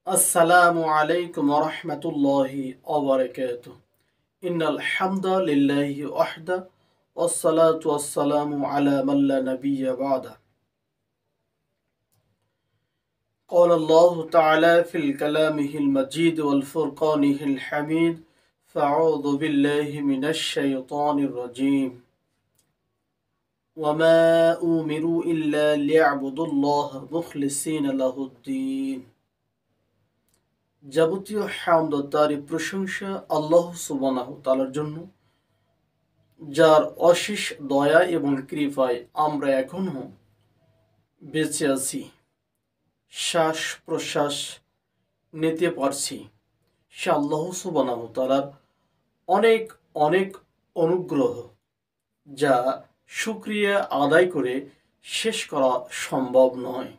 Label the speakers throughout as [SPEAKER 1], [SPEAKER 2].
[SPEAKER 1] আসসালামু আলাইকুম রহমতুল্লাহি ওবরাকাতুহ। ইন্নাল হামদালিল্লাহি ওয়াহদা ওয়াসসালাতু ওয়াসসালামু আলা মান লা নাবিয়্যা বা'দা। قال الله تعالى في كلامه المجيد والفرقانه الحميد فأعوذ بالله من الشيطان الرجيم وما أمروا إلا ليعبدوا الله مخلصين له الدين। যাবতীয় হামদ ও তারই প্রশংসা আল্লাহ সুবহানাহু ওয়া তাআলার জন্য, যার অশেষ দয়া এবং কৃপায় আমরা এখনো বেঁচে আছি, শ্বাস প্রশ্বাস নিতে পারছি। সে আল্লাহ সুবহানাহু ওয়া তাআলার অনেক অনেক অনুগ্রহ, যা শুকরিয়া আদায় করে শেষ করা সম্ভব নয়।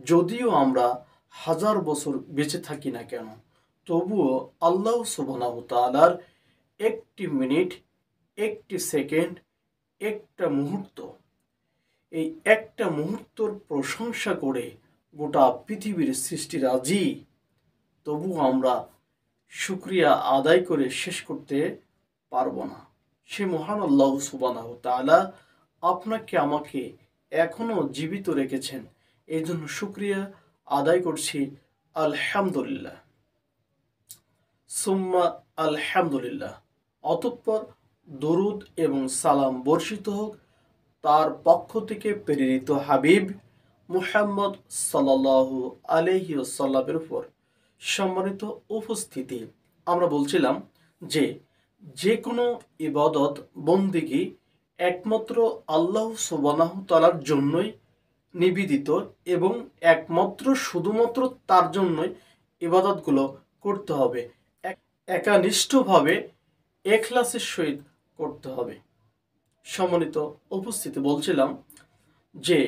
[SPEAKER 1] যদিও আমরা হাজার বছর বেঁচে থাকি না কেন, তবুও আল্লাহ সুবহানাহু ওয়া তাআলার একটি মিনিট, একটি সেকেন্ড, একটা মুহূর্ত, এই একটা মুহূর্তর প্রশংসা করে গোটা পৃথিবীর সৃষ্টিরাজি, তবু আমরা শুকরিয়া আদায় করে শেষ করতে পারবো না। সে মহান আল্লাহ সুবহানাহু ওয়া তাআলা আপনাকে আমাকে এখনো জীবিত রেখেছেন, এই জন্য শুকরিয়া আদায় করছি। আলহামদুলিল্লাহ, সুম্মা আলহামদুলিল্লাহ। অতঃপর দরুদ এবং সালাম বর্ষিত হোক তার পক্ষ থেকে প্রেরিত হাবিব মুহাম্মদ সাল্লাল্লাহু আলাইহি ওয়াসাল্লামের উপর। সম্মানিত উপস্থিতি, আমরা বলছিলাম যে যে কোনো ইবাদত বন্দিগি একমাত্র আল্লাহ সুবহানাহু ওয়া তাআলার জন্যই নিবেদিত এবং একমাত্র শুধুমাত্র তার জন্যই ইবাদতগুলো করতে হবে, একানিষ্ঠভাবে এখলাসের সহিত করতে হবে। সম্মানিত উপস্থিতি, বলছিলাম যে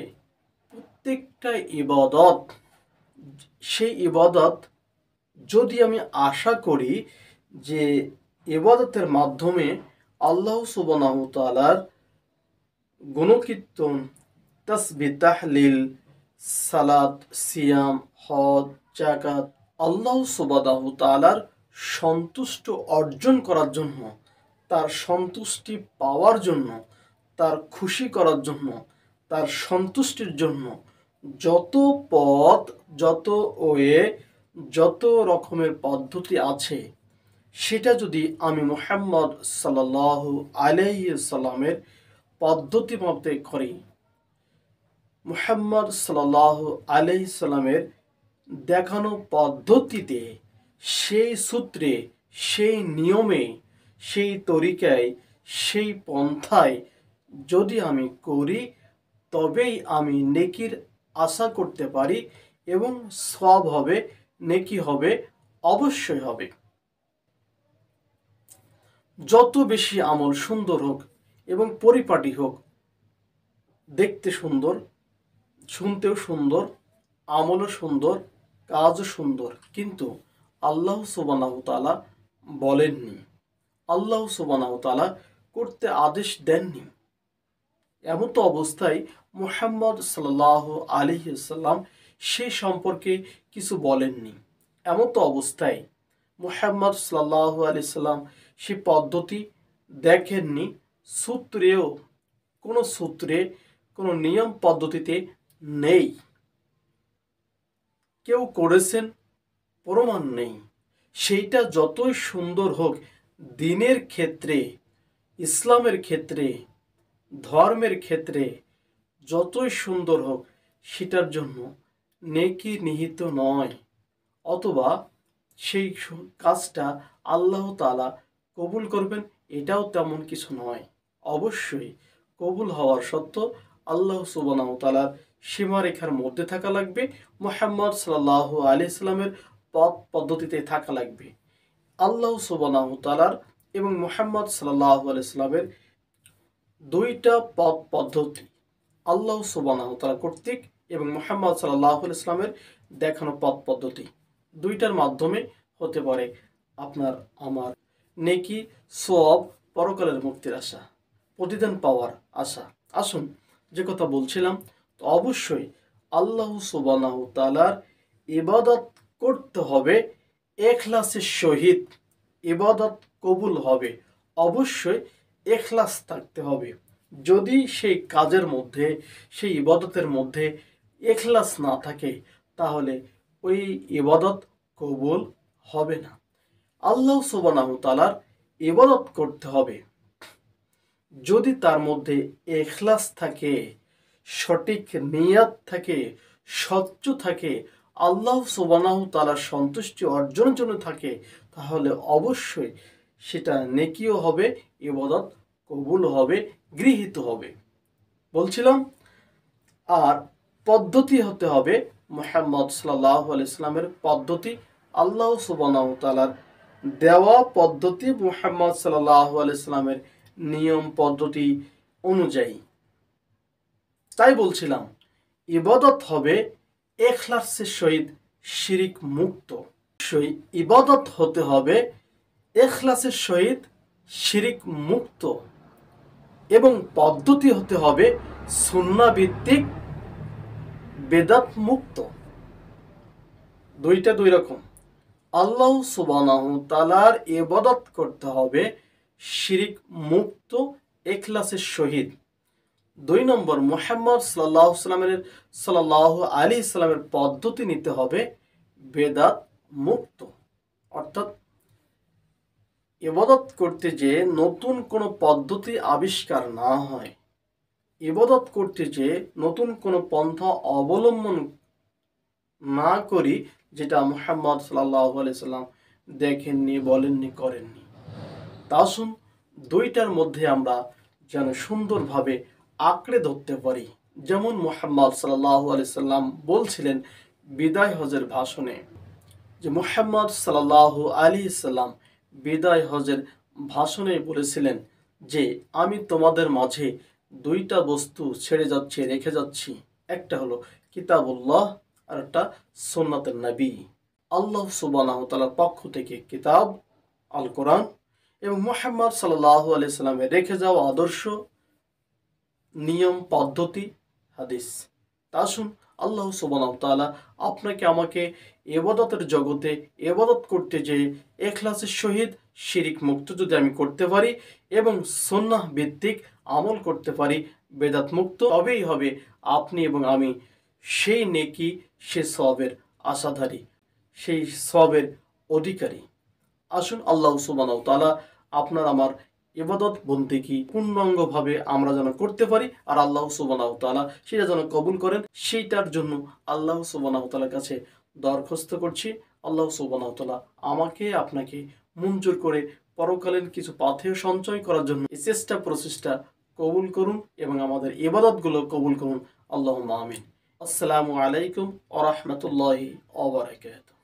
[SPEAKER 1] প্রত্যেকটা ইবাদত, সেই ইবাদত যদি আমি আশা করি যে ইবাদতের মাধ্যমে আল্লাহ সুবহানাহু ওয়া তাআলার গুণকীর্তন, তাসবিহ, তাহলিল, সালাত, সিয়াম, হজ, যাকাত, আল্লাহ সুবহানাহু ওয়া তাআলার সন্তুষ্ট অর্জন করার জন্য, তার সন্তুষ্টি পাওয়ার জন্য, তার খুশি করার জন্য, তার সন্তুষ্টির জন্য যত পথ, যত ওয়ে, যত রকমের পদ্ধতি আছে, সেটা যদি আমি মুহাম্মদ সাল্লাল্লাহু আলাইহি সাল্লামের পদ্ধতি মতে করি, মুহাম্মদ সাল্লাল্লাহু আলাইহি সাল্লামের দেখানো পদ্ধতিতে, সেই সূত্রে, সেই নিয়মে, সেই তরিকায়, সেই পন্থায় যদি আমি করি, তবেই আমি নেকির আশা করতে পারি এবং সওয়াব হবে, নেকি হবে, অবশ্যই হবে। যত বেশি আমল সুন্দর হোক এবং পরিপাটি হোক, দেখতে সুন্দর, শুনতেও সুন্দর, আমলও সুন্দর, কাজও সুন্দর, কিন্তু আল্লাহ সুবহানাহু ওয়া তাআলা বলেননি, আল্লাহ সুবহানাহু ওয়া তাআলা করতে আদেশ দেননি। এমতো অবস্থায় মুহাম্মদ সাল্লাল্লাহু আলাইহি ওয়াসাল্লাম সে সম্পর্কে কিছু বলেননি। এমতো অবস্থায় মুহাম্মদ সাল্লাল্লাহু আলাইহি ওয়াসাল্লাম সে পদ্ধতি দেখেননি, সূত্রেও কোনো সূত্রে, কোনো নিয়ম পদ্ধতিতে নেই। কেউ করেছেন, প্রমাণ নেই। সেইটা যতই সুন্দর হোক, দিনের ক্ষেত্রে, ইসলামের ক্ষেত্রে, ধর্মের ক্ষেত্রে যতই সুন্দর হোক, সেটার জন্য নেকি নিহিত নয়, অথবা সেই কাজটা আল্লাহ তাআলা কবুল করবেন, এটাও তেমন কিছু নয়। অবশ্যই কবুল হওয়ার সত্ত্ব আল্লাহ সুবহানাহু ওয়া তাআলার সীমারেখার মধ্যে থাকা লাগবে, মুহাম্মদ সাল্লাল্লাহু আলাইহি সাল্লামের পথ পদ্ধতিতে থাকা লাগবে। আল্লাহ সুবহানাহু ওয়া তাআলার এবং মুহাম্মদ সাল্লাল্লাহু আলাইহি সাল্লামের দুইটা পথ পদ্ধতি, আল্লাহ সুবহানাহু ওয়া তাআলা কর্তৃক এবং মুহাম্মদ সাল্লাল্লাহু আলাইহি সাল্লামের দেখানো পথ পদ্ধতি, দুইটার মাধ্যমে হতে পারে আপনার আমার নেকি, সওয়াব, পরকালের মুক্তির আশা, প্রতিদান পাওয়ার আশা। আসুন, যে কথা বলছিলাম, তো অবশ্যই আল্লাহ সুবহানাহু ওয়া তাআলার ইবাদত করতে হবে এখলাসের সহিত। ইবাদত কবুল হবে অবশ্যই এখলাস থাকতে হবে। যদি সেই কাজের মধ্যে, সেই ইবাদতের মধ্যে এখলাস না থাকে, তাহলে ওই ইবাদত কবুল হবে না। আল্লাহ সুবহানাহু তাআলার ইবাদত করতে হবে, যদি তার মধ্যে এখলাস থাকে, সঠিক নিয়াত থাকে, স্বচ্ছ থাকে, আল্লাহ সুবহানাহু তাআলার সন্তুষ্টি অর্জনের জন্য থাকে, তাহলে অবশ্যই সেটা নেকিও হবে, ইবাদত কবুল হবে, গৃহীত হবে। বলছিলাম, আর পদ্ধতি হতে হবে মুহাম্মদ সাল্লাল্লাহু আলাইহি সাল্লামের পদ্ধতি, আল্লাহ সুবহানাহু তাআলার দেওয়া পদ্ধতি, মুহাম্মদ সাল্লাল্লাহু আলাইহি সাল্লামের নিয়ম পদ্ধতি অনুযায়ী। তাই বলছিলাম, ইবাদত হবে এখলাসের সহিত, শিরিক মুক্ত। সেই ইবাদত হতে হবে এখলাসের সহিত, শিরিক মুক্ত, এবং পদ্ধতি হতে হবে সুন্নাহ ভিত্তিক, বেদাত মুক্ত। দুইটা দুই রকম। আল্লাহ সুবহানাহু তাআলার ইবাদত করতে হবে শিরিক মুক্ত, ইখলাসের সহিত। 2 নম্বর, মুহাম্মদ সাল্লাল্লাহু আলাইহি সাল্লামের পদ্ধতি নিতে হবে বেদাত মুক্ত। অর্থাৎ ইবাদত করতে যে নতুন কোনো পদ্ধতি আবিষ্কার না হয়, ইবাদত করতে যে নতুন কোনো পন্থা অবলম্বন না করি, যেটা মুহাম্মদ সাল্লাল্লাহু আলাইহি সাল্লাম দেখেননি, বলেননি, করেননি। তা আসুন দুইটার মধ্যে আমরা যেন সুন্দরভাবে আঁকড়ে ধরতে পারি। যেমন মুহাম্মদ সাল্লাল্লাহু আলাইহি সাল্লাম বলছিলেন বিদায় হজের ভাষণে, যে মুহাম্মদ সাল্লাল্লাহু আলাইহি সাল্লাম বিদায় হজের ভাষণে বলেছিলেন যে আমি তোমাদের মাঝে দুইটা বস্তু ছেড়ে যাচ্ছি, রেখে যাচ্ছি। একটা হলো কিতাবুল্লাহ, আর একটা সুন্নাতুন নবী। আল্লাহ সুবহানাহু তাআলার পক্ষ থেকে কিতাব আল কোরআন, এবং মুহাম্মদ সাল্লাল্লাহু আলাইহি সাল্লামের রেখে যাওয়া আদর্শ, নিয়ম, পদ্ধতি, হাদিস। তা আসুন আল্লাহ সুবহানাহু তাআলা আপনাকে আমাকে ইবাদতের জগতে ইবাদত করতে যে ইখলাসের সহিত, শিরিক মুক্ত যদি আমি করতে পারি এবং সুন্নাহ ভিত্তিক আমল করতে পারি, বেদাত মুক্ত, তবেই হবে আপনি এবং আমি সেই নেকি, সে সওয়াবের আশাধারী, সেই সওয়াবের অধিকারী। আসুন আল্লাহ সুবহানাহু তাআলা আপনার আমার ইবাদত বন্দেগী পূর্ণাঙ্গভাবে আমরা যেন করতে পারি, আর আল্লাহ সুবহানাহু তাআলা সেটা যেন কবুল করেন, সেইটার জন্য আল্লাহ সুবহানাহু তাআলার কাছে দরখাস্ত করছি। আল্লাহ সুবহানাহু তাআলা আমাকে আপনাকে মঞ্জুর করে পরকালীন কিছু পাথেয় সঞ্চয় করার জন্য এই চেষ্টা প্রচেষ্টা কবুল করুন, এবং আমাদের ইবাদতগুলো কবুল করুন। আল্লাহুম্মা আমিন। আসসালামু আলাইকুম ওয়া রাহমাতুল্লাহি ওয়া বারাকাতুহু।